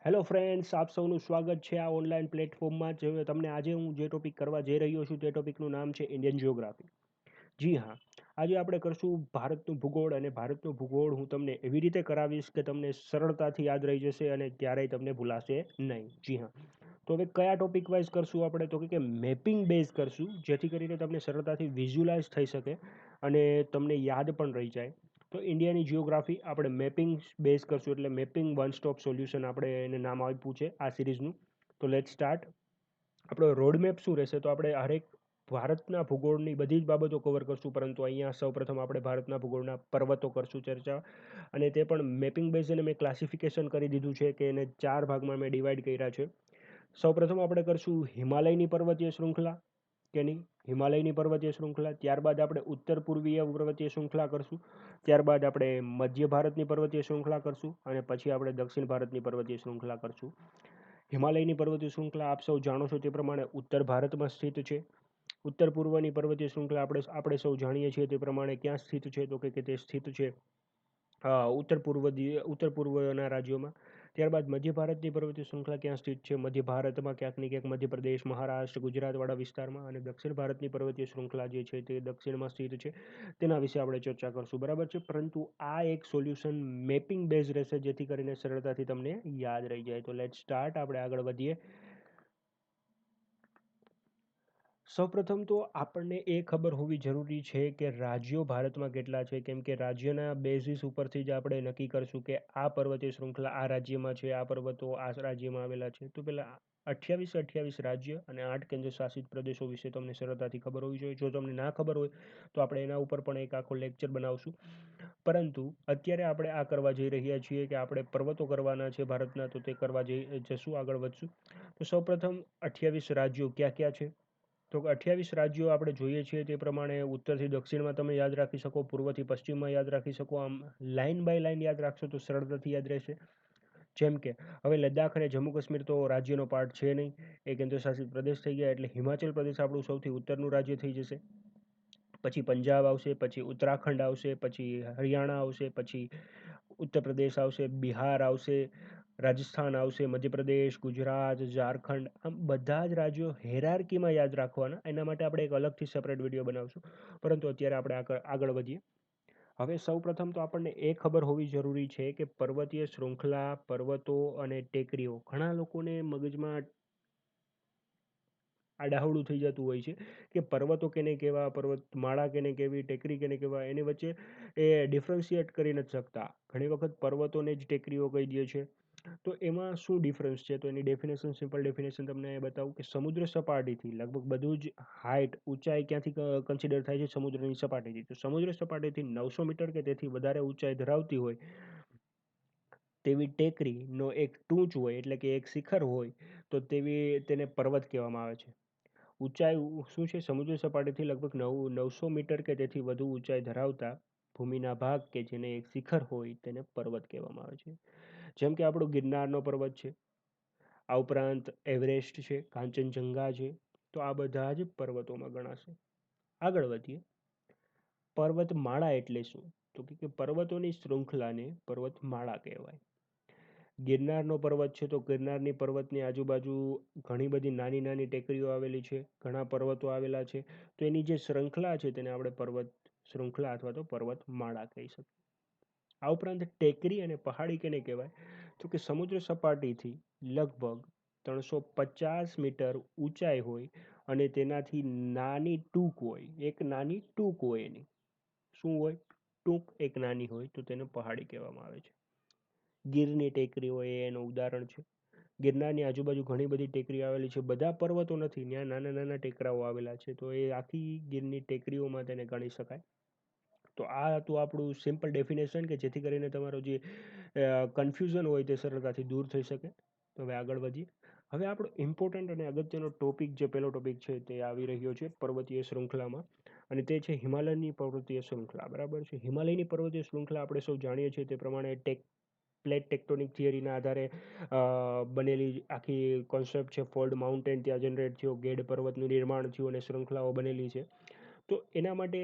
Hello friends, આપ સૌનું સ્વાગત છે આ ઓનલાઈન પ્લેટફોર્મમાં. તમને આજે હું જે ટોપિક કરવા જઈ રહ્યો છું તે ટોપિકનું નામ છે ઇન્ડિયન જિયોગ્રાફી. જી હા, આજે આપણે કરશું ભારતનું ભૂગોળ. અને ભારતનું ભૂગોળ હું તમને એવી રીતે કરાવીશ કે તમને સરળતાથી યાદ રહી જશે અને ક્યારેય તમને ભૂલાશે નહીં. જી હા, તો હવે કયા ટોપિક વાઇઝ કરશું આપણે? તો કે મેપિંગ બેઝ કરશું, જેથી કરીને તમને સરળતાથી વિઝ્યુલાઇઝ થઈ શકે અને તમને યાદ પણ રહી જાય. તો ઇન્ડિયાની જિયોગ્રાફી આપણે મેપિંગ બેઝ કરશું, એટલે મેપિંગ વન સ્ટોપ સોલ્યુશન આપણે એને નામ આપ્યું છે આ સિરીઝનું. તો લેટ સ્ટાર્ટ. આપણો રોડમેપ શું રહેશે? તો આપણે હરેક ભારતના ભૂગોળની બધી જ બાબતો કવર કરશું, પરંતુ અહીંયા સૌપ્રથમ આપણે ભારતના ભૂગોળના પર્વતો કરશું ચર્ચા. અને તે પણ મેપિંગ બેઝ એને મેં ક્લાસિફિકેશન કરી દીધું છે કે એને 4 ભાગમાં મેં ડિવાઈડ કર્યા છે. સૌપ્રથમ આપણે કરશું હિમાલયની પર્વતીય શૃંખલા કે નહીં, હિમાલયની પર્વતીય શૃંખલા. ત્યારબાદ આપણે ઉત્તર પૂર્વીય પર્વતીય શૃંખલા કરશું. ત્યારબાદ આપણે મધ્ય ભારતની પર્વતીય શૃંખલા કરશું અને પછી આપણે દક્ષિણ ભારતની પર્વતીય શૃંખલા કરશું. હિમાલયની પર્વતીય શૃંખલા આપ સૌ જાણો છો તે પ્રમાણે ઉત્તર ભારતમાં સ્થિત છે. ઉત્તર પૂર્વની પર્વતીય શૃંખલા આપણે સૌ જાણીએ છીએ તે પ્રમાણે ક્યાં સ્થિત છે? તો કે તે સ્થિત છે ઉત્તર પૂર્વના રાજ્યોમાં. ત્યારબાદ મધ્ય ભારતની પર્વતીય શૃંખલા ક્યાં સ્થિત છે? મધ્ય ભારતમાં ક્યાંક ને ક્યાંક મધ્યપ્રદેશ, મહારાષ્ટ્ર, ગુજરાતવાળા વિસ્તારમાં. અને દક્ષિણ ભારતની પર્વતીય શૃંખલા જે છે તે દક્ષિણમાં સ્થિત છે. તેના વિશે આપણે ચર્ચા કરશું, બરાબર છે. પરંતુ આ એક સોલ્યુશન મેપિંગ બેઝ રહેશે, જેથી કરીને સરળતાથી તમને યાદ રહી જાય. તો લેટ સ્ટાર્ટ, આપણે આગળ વધીએ. સૌપ્રથમ તો આપણને એ ખબર હોવી જરૂરી છે કે રાજ્યો ભારતમાં કેટલા છે, કેમ કે રાજ્યના બેઝિસ ઉપરથી જ આપણે નક્કી કરશું કે આ પર્વતીય શૃંખલા આ રાજ્યમાં છે, આ પર્વતો આ રાજ્યમાં આવેલા છે. તો પેલા 28 રાજ્ય અને 8 કેન્દ્ર શાસિત પ્રદેશો વિશે તમને સરળતાથી ખબર હોવી જોઈએ. જો તમને ના ખબર હોય તો આપણે એના ઉપર પણ એક આખો લેક્ચર બનાવશું. પરંતુ અત્યારે આપણે આ કરવા જઈ રહ્યા છીએ કે આપણે પર્વતો કરવાના છે ભારતના, તો તે કરવા જશું, આગળ વધશું. તો સૌપ્રથમ 28 રાજ્યો ક્યાં ક્યાં છે? તો 28 રાજ્યો આપણે જોઈએ છીએ તે પ્રમાણે ઉત્તરથી દક્ષિણમાં તમે યાદ રાખી શકો, પૂર્વથી પશ્ચિમમાં યાદ રાખી શકો. આમ લાઇન બાય લાઇન યાદ રાખશો તો સરળતાથી યાદ રહેશે. જેમ કે હવે લદ્દાખ અને જમ્મુ કાશ્મીર તો રાજ્યનો પાર્ટ છે નહીં, એ કેન્દ્રશાસિત પ્રદેશ થઈ ગયા. એટલે હિમાચલ પ્રદેશ આપણું સૌથી ઉત્તરનું રાજ્ય થઈ જશે. પછી પંજાબ આવશે, પછી ઉત્તરાખંડ આવશે, પછી હરિયાણા આવશે, પછી ઉત્તર પ્રદેશ આવશે, બિહાર આવશે, રાજસ્થાન આવશે, મધ્યપ્રદેશ, ગુજરાત, ઝારખંડ. આમ બધા જ રાજ્યો હેરાર્કીમાં યાદ રાખવાના. એના માટે આપણે એક અલગથી સેપરેટ વિડીયો બનાવશું, પરંતુ અત્યારે આપણે આગળ વધીએ. હવે સૌપ્રથમ તો આપણને એ ખબર હોવી જરૂરી છે કે પર્વતીય શૃંખલા, પર્વતો અને ટેકરીઓ, ઘણા લોકોને મગજમાં આડાહવડું થઈ જતું હોય છે કે પર્વતો કેને કહેવા, પર્વતમાળા કેને કહેવી, ટેકરી કેને કહેવા. એની વચ્ચે એ ડિફરન્શિએટ કરી નથી શકતા. ઘણી વખત પર્વતોને જ ટેકરીઓ કહી દે છે. તો એમાં શું ડિફરન્સ છે? તો એની ડેફિનેશન, સિમ્પલ ડેફિનેશન તમને બતાવું કે સમુદ્ર સપાટીથી લગભગ બધું જ હાઇટ, ઊંચાઈ ક્યાંથી કન્સિડર થાય છે? સમુદ્રની સપાટીથી. તો સમુદ્ર સપાટીથી 900 મીટર કે તેથી વધારે ઊંચાઈ ધરાવતી હોય તેવી ટેકરીનો એક ટૂંચ હોય, એટલે કે એક શિખર હોય, તો તેને પર્વત કહેવામાં આવે છે. ઊંચાઈ શું છે? સમુદ્ર સપાટીથી લગભગ 900 મીટર કે તેથી વધુ ઊંચાઈ ધરાવતા ભૂમિના ભાગ કે જેને એક શિખર હોય તેને પર્વત કહેવામાં આવે છે. જેમ કે આપણો ગિરનારનો પર્વત છે, આ ઉપરાંત એવરેસ્ટ છે, કાંચનજંગા છે. તો આ બધા જ પર્વતોમાં ગણાશે. આગળ વધીએ. પર્વતમાળા એટલે શું? તો કે પર્વતોની શૃંખલાને પર્વતમાળા કહેવાય. ગિરનારનો પર્વત છે, તો ગિરનારની પર્વતની આજુબાજુ ઘણી બધી નાની નાની ટેકરીઓ આવેલી છે, ઘણા પર્વતો આવેલા છે. તો એની જે શૃંખલા છે તેને આપણે પર્વત શૃંખલા અથવા તો પર્વતમાળા કહી શકીએ. આ ઉપરાંત ટેકરી અને પહાડી કેને કહેવાય? તો કે સમુદ્ર સપાટીથી લગભગ 350 મીટર ઊંચાઈ હોય અને તેનાથી નાની ટૂંક હોય, એક નાની ટૂંક હોય એની. શું હોય? ટૂંક એક નાની હોય તો તેને પહાડી કહેવામાં આવે છે. ગીરની ટેકરી હોય એ એનું ઉદાહરણ છે. ગિરનારની આજુબાજુ ઘણી બધી ટેકરીઓ આવેલી છે. બધા પર્વતો નથી, ત્યાં નાના નાના ટેકરાઓ આવેલા છે, તો એ આખી ગીરની ટેકરીઓમાં તેને ગણી શકાય. તો આ હતું આપણું સિમ્પલ ડેફિનેશન, કે જેથી કરીને તમારો જે કન્ફ્યુઝન હોય તે સરળતાથી દૂર થઈ શકે. તો હવે આગળ વધીએ. હવે આપણો ઇમ્પોર્ટન્ટ અને અગત્યનો ટોપિક, જે પહેલો ટોપિક છે તે આવી રહ્યો છે પર્વતીય શૃંખલામાં, અને તે છે હિમાલયની પર્વતીય શૃંખલા, બરાબર છે. હિમાલયની પર્વતીય શૃંખલા આપણે સૌ જાણીએ છીએ તે પ્રમાણે પ્લેટ ટેક્ટોનિક થિયરીના આધારે બનેલી આખી કોન્સેપ્ટ છે. ફોલ્ડ માઉન્ટેન ત્યાં જનરેટ થયો, ગેડ પર્વતનું નિર્માણ થયું અને શૃંખલાઓ બનેલી છે. તો એના માટે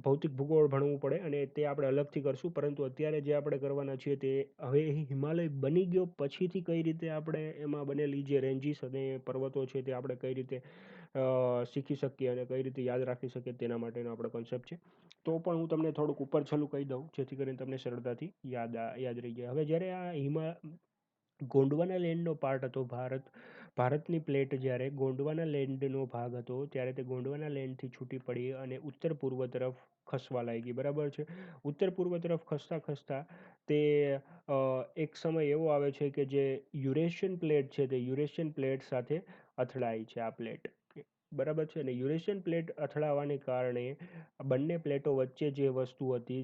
ભૌતિક ભૂગોળ ભણવું પડે અને તે આપણે અલગથી કરશું. પરંતુ અત્યારે જે આપણે કરવાના છીએ તે હવે હિમાલય બની ગયો પછીથી કઈ રીતે આપણે એમાં બનેલી જે રેન્જીસ અને પર્વતો છે તે આપણે કઈ રીતે શીખી શકીએ અને કઈ રીતે યાદ રાખી શકીએ તેના માટેનો આપણો કોન્સેપ્ટ છે. તો પણ હું તમને થોડુંક ઉપર છેલ્લું કહી દઉં જેથી કરીને તમને સરળતાથી યાદ રહી જાય. હવે જ્યારે આ ગોંડવાના લેન્ડનો પાર્ટ હતો ભારતની પ્લેટ જ્યારે ગોંડવાના લેન્ડનો ભાગ હતો ત્યારે તે ગોંડવાના લેન્ડથી છૂટી પડી અને ઉત્તર પૂર્વ તરફ ખસવા લાગી, બરાબર છે. ઉત્તર પૂર્વ તરફ ખસતા ખસતા તે એક સમય એવો આવે છે કે જે યુરેશિયન પ્લેટ છે તે યુરેશિયન પ્લેટ સાથે અથડાય છે આ પ્લેટ, બરાબર છે. અને યુરેશિયન પ્લેટ અથડાવાને કારણે બંને પ્લેટો વચ્ચે જે વસ્તુ હતી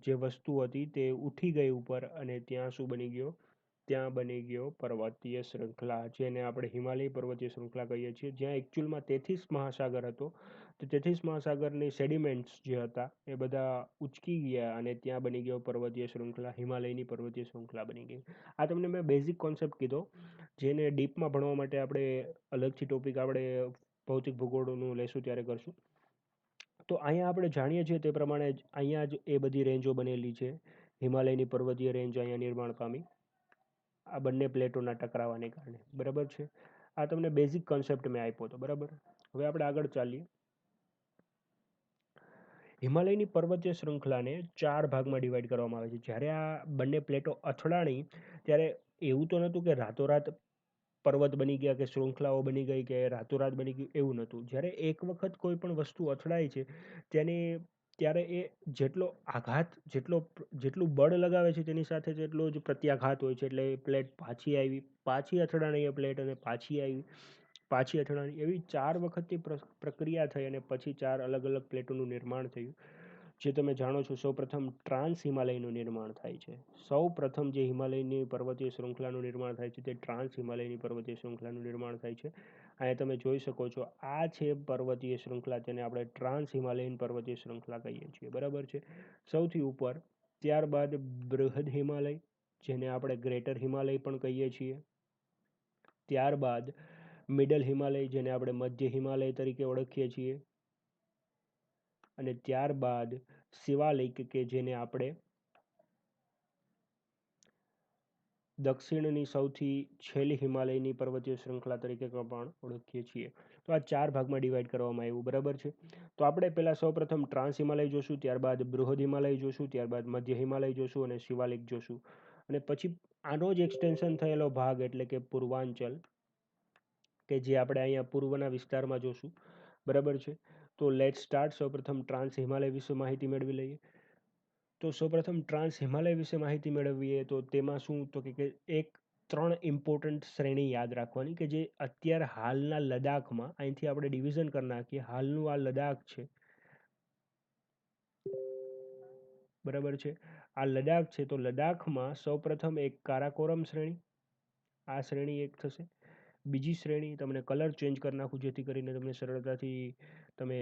જે વસ્તુ હતી તે ઉઠી ગઈ ઉપર અને ત્યાં શું બની ગયો, ત્યાં બની ગયો પર્વતીય શૃંખલા, જેને આપણે હિમાલય પર્વતીય શૃંખલા કહીએ છીએ. જ્યાં એકચ્યુઅલમાં તેથીસ મહાસાગર હતો, તો તેથીસ મહાસાગરની સેડિમેન્ટ્સ જે હતા એ બધા ઉચકી ગયા અને ત્યાં બની ગયો પર્વતીય શૃંખલા, હિમાલયની પર્વતીય શૃંખલા બની ગઈ. આ તમને મેં બેઝિક કોન્સેપ્ટ કીધો, જેને ડીપમાં ભણવા માટે આપણે અલગથી ટોપિક આપણે ભૌતિક ભૂગોળનું લેશું ત્યારે કરશું. તો અહીંયા આપણે જાણીએ છીએ તે પ્રમાણે અહીંયા જ એ બધી રેન્જો બનેલી છે. હિમાલયની પર્વતીય રેન્જ અહીંયા નિર્માણ પામી આ બંને પ્લેટોના ટકરાવાને કારણે, બરાબર છે. આ તમને બેઝિક કોન્સેપ્ટ મેં આપ્યો હતો, બરાબર. હવે આપણે આગળ ચાલીએ. હિમાલયની પર્વતીય શૃંખલાને 4 ભાગમાં ડિવાઈડ કરવામાં આવે છે. જ્યારે આ બંને પ્લેટો અથડાણી ત્યારે એવું તો નહોતું કે રાતોરાત પર્વત બની ગયા કે શૃંખલાઓ બની ગઈ કે રાતોરાત બની ગયું, એવું નહોતું. જ્યારે એક વખત કોઈ પણ વસ્તુ અથડાય છે ત્યારે એ જેટલો આઘાત જેટલું બળ લગાવે છે તેની સાથે જેટલો જ પ્રત્યાઘાત હોય છે. એટલે એ પ્લેટ પાછી આવી, પાછી અથડાણી એ પ્લેટ અને પાછી આવી, પાછી અથડાણી, એવી 4 વખતની પ્રક્રિયા થઈ અને પછી 4 અલગ અલગ પ્લેટોનું નિર્માણ થયું. જે તમે જાણો છો, સૌપ્રથમ ટ્રાન્સ હિમાલયનું નિર્માણ થાય છે. સૌપ્રથમ જે હિમાલયની પર્વતીય શૃંખલાનું નિર્માણ થાય છે તે ટ્રાન્સ હિમાલયની પર્વતીય શૃંખલાનું નિર્માણ થાય છે. અહીંયા તમે જોઈ શકો છો, આ છે પર્વતીય શૃંખલા, તેને આપણે ટ્રાન્સ હિમાલયન પર્વતીય શૃંખલા કહીએ છીએ, બરાબર છે. સૌથી ઉપર, ત્યારબાદ બૃહદ હિમાલય, જેને આપણે ગ્રેટર હિમાલય પણ કહીએ છીએ. ત્યારબાદ મિડલ હિમાલય, જેને આપણે મધ્ય હિમાલય તરીકે ઓળખીએ છીએ. અને ત્યારબાદ શિવાલિક, કે જેને આપણે દક્ષિણની સૌથી છેલ્લી હિમાલયની પર્વતીય શૃંખલા તરીકે પણ ઓળખીએ છીએ. તો આ 4 ભાગમાં ડિવાઈડ કરવામાં આવ્યું, બરાબર છે. તો આપણે પહેલાં સૌપ્રથમ ટ્રાન્સ હિમાલય જોશું, ત્યારબાદ બૃહદ હિમાલય જોશું, ત્યારબાદ મધ્ય હિમાલય જોશું અને શિવાલિક જોશું. અને પછી આનો જ એક્સટેન્શન થયેલો ભાગ એટલે કે પૂર્વાંચલ, કે જે આપણે અહીંયા પૂર્વના વિસ્તારમાં જોશું, બરાબર છે. તો લેટ સ્ટાર્ટ. સૌપ્રથમ ટ્રાન્સ હિમાલય વિશે માહિતી મેળવી લઈએ. તો સૌપ્રથમ ટ્રાન્સ હિમાલય વિશે માહિતી મેળવીએ તો તેમાં શું તો કે એક 3 ઇમ્પોર્ટન્ટ શ્રેણી યાદ રાખવાની, કે જે અત્યારે હાલના લદ્દાખમાં, અહીંથી આપણે ડિવિઝન કરી નાખીએ, હાલનું આ લદ્દાખ છે, બરાબર છે. આ લદ્દાખ છે, તો લદ્દાખમાં સૌપ્રથમ એક કારાકોરમ શ્રેણી, આ શ્રેણી એક થશે. બીજી શ્રેણી, તમને કલર ચેન્જ કરી નાખું જેથી કરીને તમને સરળતાથી તમે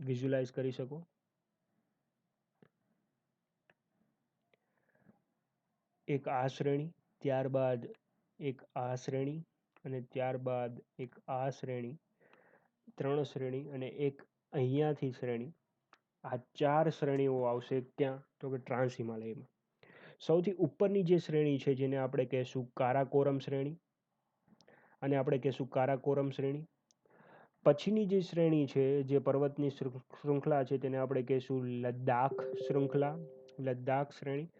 વિઝ્યુલાઇઝ કરી શકો. એક આ શ્રેણી, ત્યારબાદ એક આ શ્રેણી અને ત્યારબાદ એક આ શ્રેણી, 3 શ્રેણી અને એક અહીંયાથી શ્રેણી. આ 4 શ્રેણીઓ આવશે ક્યાં તો કે ટ્રાન્સ હિમાલયમાં. સૌથી ઉપરની જે શ્રેણી છે જેને આપણે કહેશું કારાકોરમ શ્રેણી, અને આપણે કહેશું કારાકોરમ શ્રેણી. પછીની જે શ્રેણી છે, જે પર્વતની શૃંખલા છે, તેને આપણે કહેશું લદ્દાખ શૃંખલા, લદ્દાખ શ્રેણી.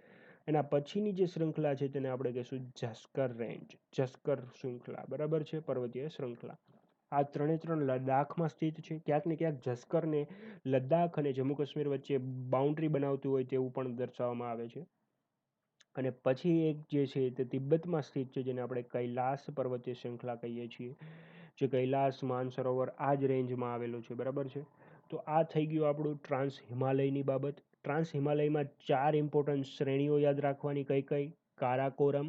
એના પછીની જે શૃંખલા છે તેને આપણે કહેશું જસ્કર રેન્જ, જસ્કર શૃંખલા, બરાબર છે, પર્વતીય શૃંખલા. આ 3 લદ્દાખમાં સ્થિત છે. ક્યાંક ને ક્યાંક જસ્કરને લદ્દાખ અને જમ્મુ કાશ્મીર વચ્ચે બાઉન્ડ્રી બનાવતું હોય તેવું પણ દર્શાવવામાં આવે છે. અને પછી એક જે છે તે તિબ્બતમાં સ્થિત છે, જેને આપણે કૈલાસ પર્વતીય શૃંખલા કહીએ છીએ, જે કૈલાસ માનસરોવર આ જ રેન્જમાં આવેલું છે, બરાબર છે. તો આ થઈ ગયું આપણું ટ્રાન્સ હિમાલયની બાબત. ટ્રાન્સ હિમાલયમાં 4 ઇમ્પોર્ટન્ટ શ્રેણીઓ યાદ રાખવાની, કઈ કઈ? કારાકોરમ,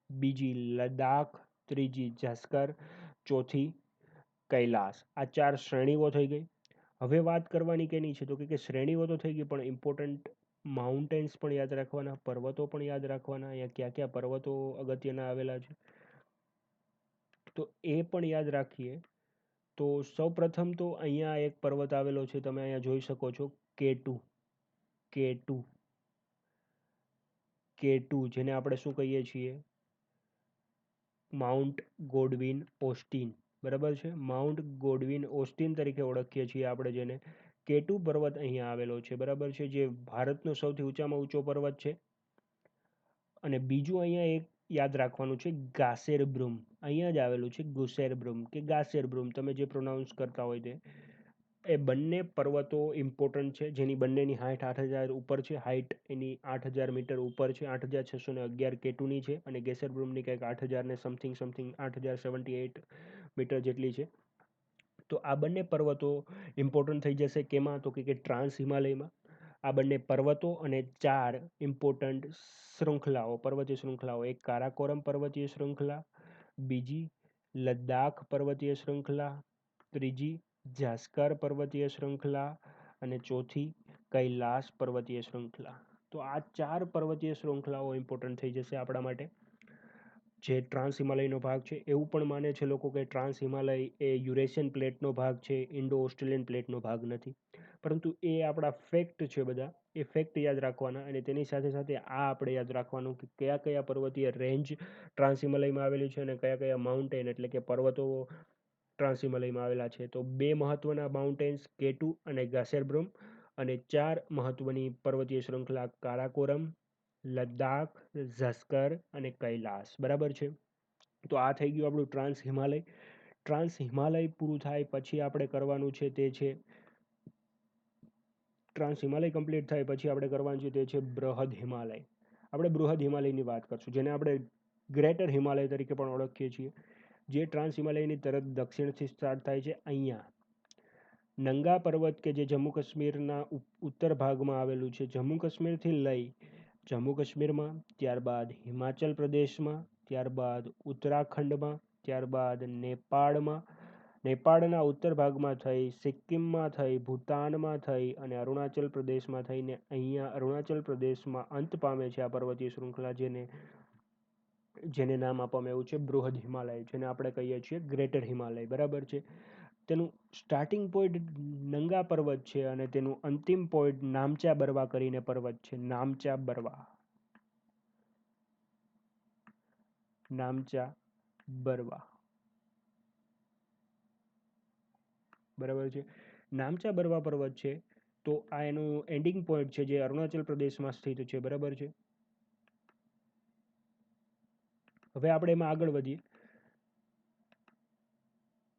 બીજી લદ્દાખ, ત્રીજી જસ્કર, ચોથી કૈલાસ. આ 4 શ્રેણીઓ થઈ ગઈ. હવે વાત કરવાની કેની છે તો કે શ્રેણીઓ તો થઈ ગઈ, પણ ઇમ્પોર્ટન્ટ માઉન્ટેન્સ પણ યાદ રાખવાના, પર્વતો પણ યાદ રાખવાના. અહીંયા ક્યાં ક્યાં પર્વતો અગત્યના આવેલા છે તો એ પણ યાદ રાખીએ. તો સૌપ્રથમ તો અહીંયા એક પર્વત આવેલો છે, તમે અહીંયા જોઈ શકો છો, K2. K2. K2 જેને આપણે શું કહીએ છીએ, માઉન્ટ ગોડવિન ઓસ્ટિન. બરાબર છે, માઉન્ટ ગોડવિન ઓસ્ટિન તરીકે ઓળખીએ છીએ આપણે જેને. K2 પર્વત અહીંયા આવેલો છે. બરાબર છે, જે ભારતનો સૌથી ઊંચામાં ઊંચો પર્વત છે. અને બીજું અહીંયા એક યાદ રાખવાનું છે, ગાસેરબ્રુમ. અહીંયા જ આવેલું છે ગુસેરબ્રુમ કે ગાસેરબ્રુમ, તમે જે પ્રોનાઉન્સ કરતા હોય તે. એ બંને પર્વતો ઇમ્પોર્ટન્ટ છે, જેની બંનેની હાઇટ 8,000 ઉપર છે. હાઇટ એની 8,000 મીટર ઉપર છે. 8,611 K2ની છે અને ગેસરબ્રુમની કંઈક 8,000 ને સમથિંગ સમથિંગ 8,078 મીટર જેટલી છે. તો આ બંને પર્વતો ઇમ્પોર્ટન્ટ થઈ જશે. કેમાં? તો કે ટ્રાન્સ હિમાલયમાં. આ બંને પર્વતો અને 4 ઇમ્પોર્ટન્ટ શૃંખલાઓ, પર્વતીય શૃંખલાઓ. એક કારાકોરમ પર્વતીય શૃંખલા, બીજી લદ્દાખ પર્વતીય શૃંખલા, ત્રીજી જાસ્કર પર્વતીય શૃંખલા અને ચોથી કૈલાસ પર્વતીય શૃંખલા. તો આ 4 પર્વતીય શૃંખલાઓ ઇમ્પોર્ટન્ટ થઈ જશે આપણા માટે. જે ટ્રાન્સ હિમાલયનો ભાગ છે, એવું પણ માને છે લોકો કે ટ્રાન્સ હિમાલય એ યુરેશિયન પ્લેટનો ભાગ છે, ઇન્ડો ઓસ્ટ્રેલિયન પ્લેટનો ભાગ નથી. પરંતુ એ આપણા ફેક્ટ છે બધા. એ ફેક્ટ યાદ રાખવાના અને તેની સાથે સાથે આ આપણે યાદ રાખવાનું કે કયા કયા પર્વતીય રેન્જ ટ્રાન્સ હિમાલયમાં આવેલી છે અને કયા કયા માઉન્ટેન એટલે કે પર્વતો ટ્રાન્સ હિમાલયમાં આવેલા છે. તો 2 મહત્વના માઉન્ટેન્સ K2 અને ગાસેરબ્રુમ અને 4 મહત્વની પર્વતીય શૃંખલા કારાકોરમ, લદ્દાખ, ઝસ્કર અને કૈલાસ. બરાબર છે, તો આ થઈ ગયું આપણું ટ્રાન્સ હિમાલય. ટ્રાન્સ હિમાલય પૂરું થાય પછી આપણે કરવાનું છે તે છે, ટ્રાન્સ હિમાલય કમ્પ્લીટ થાય પછી આપણે કરવાનું છે તે છે બૃહદ હિમાલય. આપણે બૃહદ હિમાલયની વાત કરશું, જેને આપણે ગ્રેટર હિમાલય તરીકે પણ ઓળખીએ છીએ. જે ટ્રાન્સ હિમાલયની તરત દક્ષિણથી સ્ટાર્ટ થાય છે. અહીંયા નંગા પર્વત કે જે જમ્મુ કાશ્મીરના ઉત્તર ભાગમાં આવેલું છે. જમ્મુ કાશ્મીરથી લઈ જમ્મુ કાશ્મીરમાં, ત્યારબાદ હિમાચલ પ્રદેશમાં, ત્યારબાદ ઉત્તરાખંડમાં, ત્યારબાદ નેપાળમાં, નેપાળના ઉત્તર ભાગમાં થઈ, સિક્કિમમાં થઈ, ભૂતાનમાં થઈ અને અરુણાચલ પ્રદેશમાં થઈને અહીંયા અરુણાચલ પ્રદેશમાં અંત પામે છે આ પર્વતીય શૃંખલા, જેને નામ આપવામાં આવ્યું છે બૃહદ હિમાલય, જેને આપણે કહીએ છીએ ગ્રેટર હિમાલય. બરાબર છે, તેનું સ્ટાર્ટિંગ પોઈન્ટ નંગા પર્વત છે અને તેનું અંતિમ પોઈન્ટ નામચા બરવા કરીને પર્વત છે. નામચા બરવા, નામચા બરવા. બરાબર છે, નામચા બરવા પર્વત છે. તો આ એનું એન્ડિંગ પોઈન્ટ છે જે અરુણાચલ પ્રદેશમાં સ્થિત છે. બરાબર છે, હવે આપણે એમાં આગળ વધીએ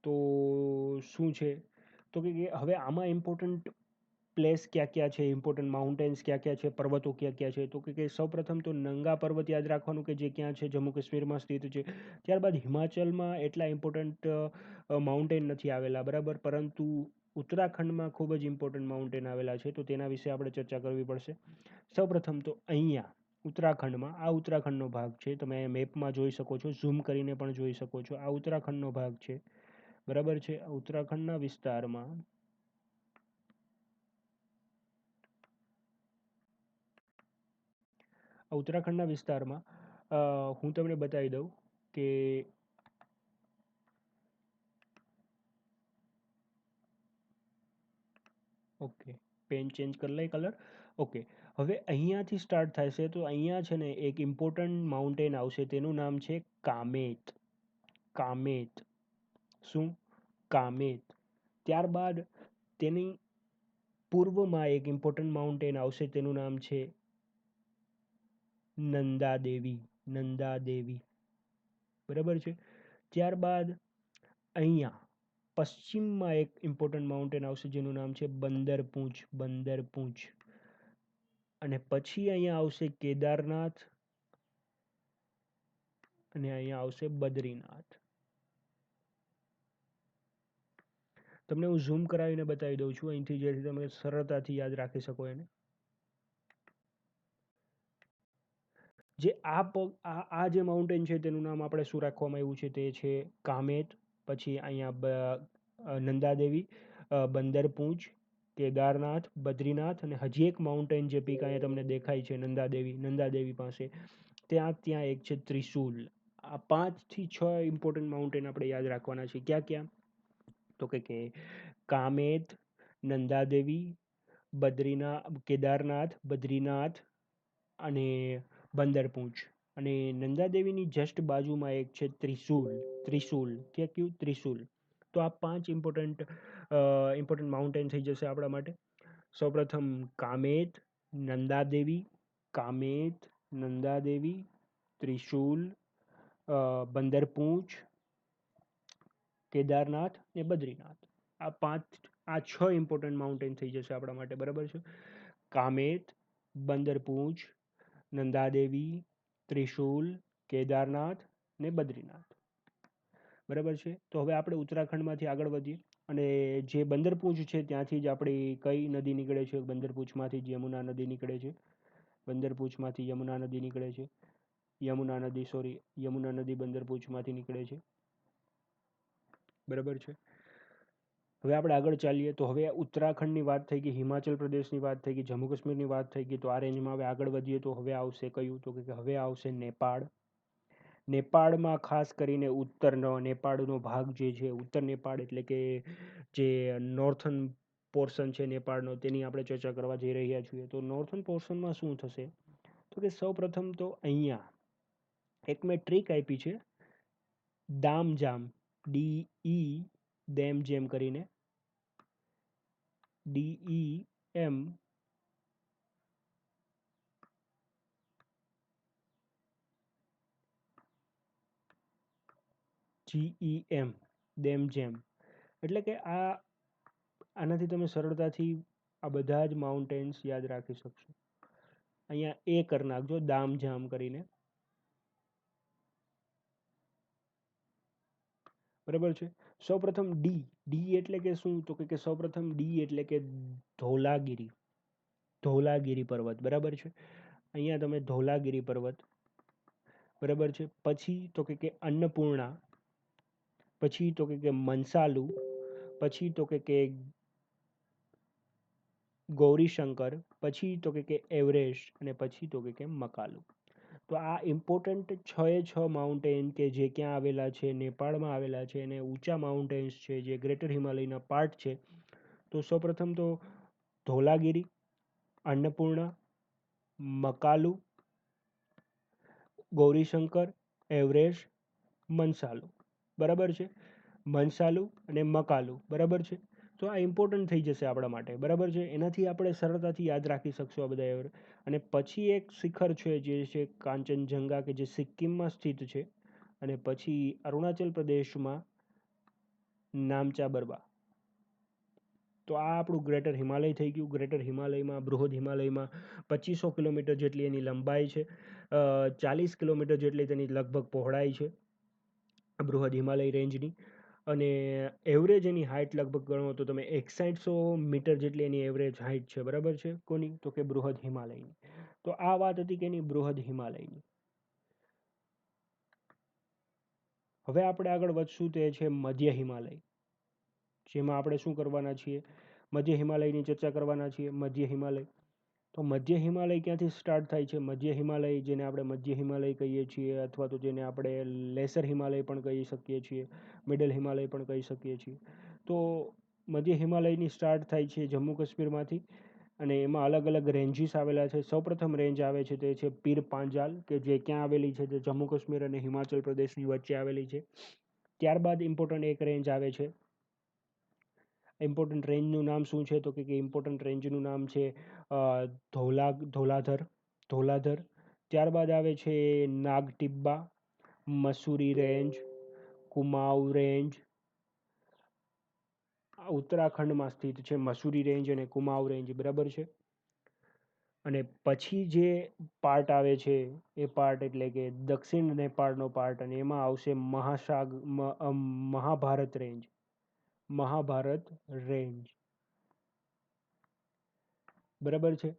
તો શું છે, તો કે હવે આમાં ઇમ્પોર્ટન્ટ પ્લેસ ક્યાં ક્યાં છે, ઇમ્પોર્ટન્ટ માઉન્ટેન્સ ક્યાં ક્યાં છે, પર્વતો ક્યાં ક્યાં છે, તો કે સૌપ્રથમ તો નંગા પર્વત યાદ રાખવાનું કે જે ક્યાં છે, જમ્મુ કાશ્મીરમાં સ્થિત છે. ત્યારબાદ હિમાચલમાં એટલા ઇમ્પોર્ટન્ટ માઉન્ટેન નથી આવેલા. બરાબર, પરંતુ ઉત્તરાખંડમાં ખૂબ જ ઇમ્પોર્ટન્ટ માઉન્ટેન આવેલા છે, તો તેના વિશે આપણે ચર્ચા કરવી પડશે. સૌપ્રથમ તો અહીંયા ઉત્તરાખંડમાં, આ ઉત્તરાખંડનો ભાગ છે, તમે મેપમાં જોઈ શકો છો, ઝૂમ કરીને પણ જોઈ શકો છો. આ ઉત્તરાખંડનો ભાગ છે. બરાબર છે, ઉત્તરાખંડના વિસ્તારમાં ઉત્તરાખંડના વિસ્તારમાં હું તમને બતાવી દઉં કે ઓકે, પેન ચેન્જ કરી લઈ કલર. ઓકે, હવે અહીંયાથી સ્ટાર્ટ થશે તો અહીંયા છે ને એક ઇમ્પોર્ટન્ટ માઉન્ટેન આવશે, તેનું નામ છે કામેત. કામેત, શું? કામેત. ત્યારબાદ તેની પૂર્વમાં એક ઇમ્પોર્ટન્ટ માઉન્ટેન આવશે, તેનું નામ છે નંદા દેવી. નંદા દેવી. બરાબર છે, ત્યારબાદ અહીંયા પશ્ચિમમાં એક ઇમ્પોર્ટન્ટ માઉન્ટેન આવશે જેનું નામ છે બંદરપૂંછ. બંદરપૂંછ. અને પછી અહીંયા આવશે કેદારનાથ અને અહીંયા આવશે બદ્રીનાથ. તમને હું ઝૂમ કરાવીને બતાવી દઉં છું અહીંથી, જેથી તમે સરળતાથી યાદ રાખી શકો એને. જે આ જે માઉન્ટેન છે તેનું નામ આપણે શું રાખવામાં આવ્યું છે, તે છે કામેત. પછી અહીંયા નંદાદેવી, બંદરપૂંછ, કેદારનાથ, બદ્રીનાથ અને હજી એક માઉન્ટેન જે પીક અહીંયા તમને દેખાય છે નંદાદેવી, નંદાદેવી પાસે, ત્યાં એક છે ત્રિશુલ. આ 5 થી 6 ઇમ્પોર્ટન્ટ માઉન્ટેન આપણે યાદ રાખવાના છે. ક્યાં ક્યાં? તો કે કામેત, નંદાદેવી, કેદારનાથ, બદ્રીનાથ અને બંદરપૂંચ. અને નંદાદેવીની જસ્ટ બાજુમાં એક છે ત્રિશુલ. ત્રિશુલ ક્યાં કયું? ત્રિશુલ. તો આ 5 ઇમ્પોર્ટન્ટ માઉન્ટેન થઈ જશે આપણા માટે. સૌપ્રથમ કામેત, નંદાદેવી, કામેત, નંદાદેવી, ત્રિશુલ, બંદરપૂંચ, કેદારનાથ ને બદ્રીનાથ. આ 6 ઇમ્પોર્ટન્ટ માઉન્ટેન થઈ જશે આપણા માટે. બરાબર છે. કામેત, બંદરપૂંચ, નંદાદેવી, ત્રિશુલ, કેદારનાથ ને બદ્રીનાથ. બરાબર છે. તો હવે આપણે ઉત્તરાખંડમાંથી આગળ વધીએ. અને જે બંદરપૂંચ છે ત્યાંથી જ આપણી કઈ નદી નીકળે છે? બંદરપૂંચમાંથી જ યમુના નદી નીકળે છે. બંદરપૂંચમાંથી યમુના નદી નીકળે છે. યમુના નદી બંદરપૂંચમાંથી નીકળે છે. બરાબર છે. હવે આપણે આગળ ચાલીએ. તો હવે ઉત્તરાખંડની વાત થઈ ગઈ, હિમાચલ પ્રદેશની વાત થઈ ગઈ, જમ્મુ કાશ્મીરની વાત થઈ ગઈ. તો આ રેન્જમાં હવે આગળ વધીએ તો હવે આવશે કયું? તો કે હવે આવશે નેપાળ. નેપાળમાં ખાસ કરીને ઉત્તરનો નેપાળનો ભાગ જે છે, ઉત્તર નેપાળ એટલે કે જે નોર્થન પોર્શન છે નેપાળનો, તેની આપણે ચર્ચા કરવા જઈ રહ્યા છીએ. તો નોર્થન પોર્શનમાં શું થશે? તો કે સૌ પ્રથમ તો અહીંયા એક મેં ટ્રીક આપી છે, દામજામ, દેમ જેમ કરીને, DEM GEM, દેમ જેમ. એટલે કે આનાથી તમે સરળતાથી આ બધા જ માઉન્ટેન્સ યાદ રાખી શકશો. અહીંયા એ કરી નાખજો, દામજામ કરીને. બરાબર છે. સૌપ્રથમ ડી એટલે કે શું? તો કે સૌપ્રથમ ડી એટલે કે ધોલાગીરી. ધોલાગીરી પર્વત. બરાબર છે. અહીંયા તમે ધોલાગીરી પર્વત. બરાબર છે. પછી તો કે અન્નપૂર્ણા, પછી તો કે મનસાલુ, પછી તો કે ગૌરીશંકર, પછી તો કે એવરેસ્ટ અને પછી તો કે મકાલુ. તો આ ઇમ્પોર્ટન્ટ 6 માઉન્ટેન કે જે ક્યાં આવેલા છે? નેપાળમાં આવેલા છે. અને ઊંચા માઉન્ટેન્સ છે જે ગ્રેટર હિમાલયના પાર્ટ છે. તો સૌપ્રથમ તો ધોલાગીરી, અન્નપૂર્ણા, મકાલુ, ગૌરીશંકર, એવરેસ્ટ, મનસાલુ. બરાબર છે. મનસાલુ અને મકાલુ. બરાબર છે. તો આ ઇમ્પોર્ટન્ટ થઈ જશે આપણા માટે. બરાબર છે. એનાથી આપણે સરળતાથી યાદ રાખી શકશું આ બધા. અને પછી એક શિખર છે જે છે કાંચનજંગા, કે જે સિક્કિમમાં સ્થિત છે. અને પછી અરુણાચલ પ્રદેશમાં નામચા બરવા. તો આ આપણું ગ્રેટર હિમાલય થઈ ગયું. ગ્રેટર હિમાલયમાં, બૃહદ હિમાલયમાં 2500 કિલોમીટર જેટલી એની લંબાઈ છે. 40 કિલોમીટર જેટલી તેની લગભગ પહોળાઈ છે બૃહદ હિમાલય રેન્જની. અને એવરેજ એની હાઇટ લગભગ ગણો તો તમે 6100 મીટર જેટલી એની એવરેજ હાઇટ છે. બરાબર છે. કોની? તો કે બૃહદ હિમાલયની. તો આ વાત હતી કે એની બૃહદ હિમાલયની. હવે આપણે આગળ વધશું તે છે મધ્ય હિમાલય, જેમાં આપણે શું કરવાના છીએ? મધ્ય હિમાલયની ચર્ચા કરવાના છીએ. મધ્ય હિમાલય. તો મધ્ય હિમાલય ક્યાંથી સ્ટાર્ટ થાય છે? મધ્ય હિમાલય, જેને આપણે મધ્ય હિમાલય કહીએ છીએ, અથવા તો જેને આપણે લેસર હિમાલય પણ કહી શકીએ છીએ, મિડલ હિમાલય પણ કહી શકીએ છીએ. તો મધ્ય હિમાલયની સ્ટાર્ટ થાય છે જમ્મુ કાશ્મીરમાંથી. અને એમાં અલગ અલગ રેન્જીસ આવેલા છે. સૌપ્રથમ રેન્જ આવે છે તે છે પીર પાંજાલ, કે જે ક્યાં આવેલી છે? જે જમ્મુ કાશ્મીર અને હિમાચલ પ્રદેશની વચ્ચે આવેલી છે. ત્યારબાદ ઇમ્પોર્ટન્ટ એક રેન્જ આવે છે. ઇમ્પોર્ટન્ટ રેન્જનું નામ શું છે? તો કે ઇમ્પોર્ટન્ટ રેન્જનું નામ છે ધોલાધર. ત્યારબાદ આવે છે નાગટિબ્બા, મસૂરી રેન્જ, કુમાઉ રેન્જ. આ ઉત્તરાખંડમાં સ્થિત છે મસૂરી રેન્જ અને કુમાઉ રેન્જ. બરાબર છે. અને પછી જે પાર્ટ આવે છે એ પાર્ટ એટલે કે દક્ષિણ નેપાળનો પાર્ટ, અને એમાં આવશે મહાભારત રેન્જ. મહાભારત રેન્જ. બરાબર છે.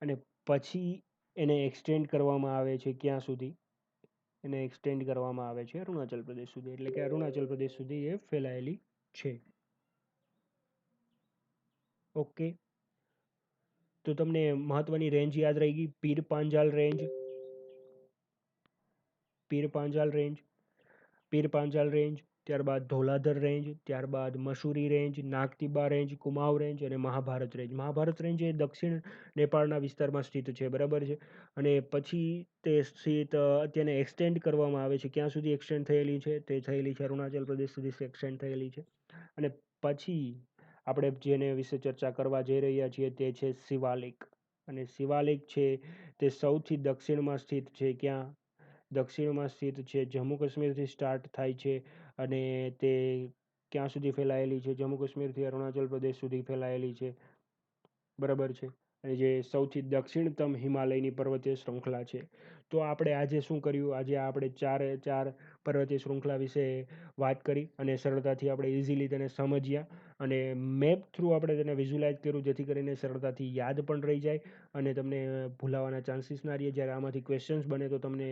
અને પછી એને એક્સટેન્ડ કરવામાં આવે છે ક્યાં સુધી? એને એક્સટેન્ડ કરવામાં આવે છે અરુણાચલ પ્રદેશ સુધી. એટલે કે અરુણાચલ પ્રદેશ સુધી એ ફેલાયેલી છે. ઓકે. તો તમને મહત્વની રેન્જ યાદ રહી ગઈ. પીર પાંજાલ રેન્જ, પીર પાંજાલ રેન્જ, પીર પાંજાલ રેન્જ. ત્યારબાદ ધોલાધર રેન્જ, ત્યારબાદ Mussoorie range, નાગતીબા range, Kumaon range અને મહાભારત રેન્જ. મહાભારત રેન્જ એ દક્ષિણ નેપાળના વિસ્તારમાં સ્થિત છે, બરાબર છે. અને પછી તે સ્થિત તેને એક્સટેન્ડ કરવામાં આવે છે. ક્યાં સુધી એક્સટેન્ડ થયેલી છે? તે થયેલી છે અરુણાચલ પ્રદેશ સુધી એક્સટેન્ડ થયેલી છે. અને પછી આપણે જેને વિશે ચર્ચા કરવા જઈ રહ્યા છીએ તે છે શિવાલિક. અને શિવાલિક છે તે સૌથી દક્ષિણમાં સ્થિત છે. ક્યાં? દક્ષિણમાં સ્થિત છે. જમ્મુ કાશ્મીરથી સ્ટાર્ટ થાય છે અને તે ક્યાં સુધી ફેલાયેલી છે? જમ્મુ કાશ્મીરથી અરુણાચલ પ્રદેશ સુધી ફેલાયેલી છે, બરાબર છે. અને જે સૌથી દક્ષિણતમ હિમાલયની પર્વતીય શૃંખલા છે. તો આપણે આજે શું કર્યું? આજે આપણે ચારે ચાર પર્વતીય શૃંખલા વિશે વાત કરી અને સરળતાથી આપણે ઇઝીલી તેને સમજ્યા અને મેપ થ્રુ આપણે તેને વિઝ્યુલાઇઝ કર્યું, જેથી કરીને સરળતાથી યાદ પણ રહી જાય અને તમને ભૂલાવાના ચાન્સીસ ના રહે. જ્યારે આમાંથી ક્વેશ્ચન્સ બને તો તમને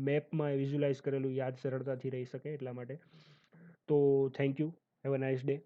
મેપમાં વિઝ્યુલાઇઝ કરેલું યાદ સરળતાથી રહી શકે એટલા માટે. તો thank you. Have a nice day.